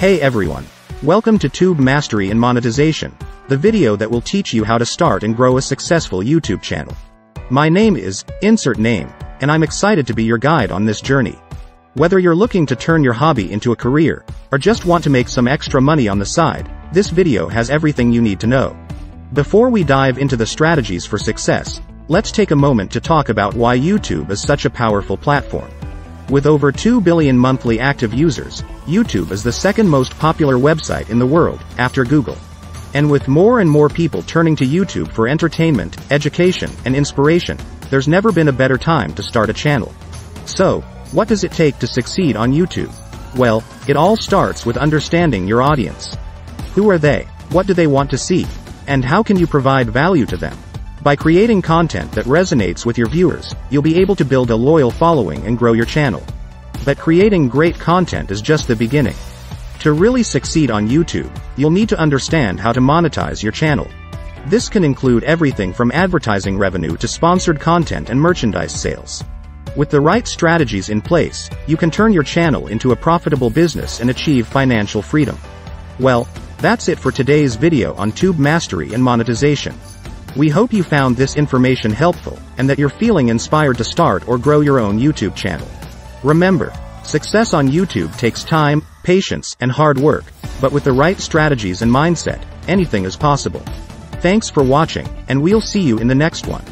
Hey everyone. Welcome to Tube Mastery and Monetization, the video that will teach you how to start and grow a successful YouTube channel. My name is, insert name, and I'm excited to be your guide on this journey. Whether you're looking to turn your hobby into a career, or just want to make some extra money on the side, this video has everything you need to know. Before we dive into the strategies for success, let's take a moment to talk about why YouTube is such a powerful platform. With over 2 billion monthly active users, YouTube is the second most popular website in the world, after Google. And with more and more people turning to YouTube for entertainment, education, and inspiration, there's never been a better time to start a channel. So, what does it take to succeed on YouTube? Well, it all starts with understanding your audience. Who are they? What do they want to see? And how can you provide value to them? By creating content that resonates with your viewers, you'll be able to build a loyal following and grow your channel. But creating great content is just the beginning. To really succeed on YouTube, you'll need to understand how to monetize your channel. This can include everything from advertising revenue to sponsored content and merchandise sales. With the right strategies in place, you can turn your channel into a profitable business and achieve financial freedom. Well, that's it for today's video on Tube Mastery and Monetization. We hope you found this information helpful, and that you're feeling inspired to start or grow your own YouTube channel. Remember, success on YouTube takes time, patience, and hard work, but with the right strategies and mindset, anything is possible. Thanks for watching, and we'll see you in the next one.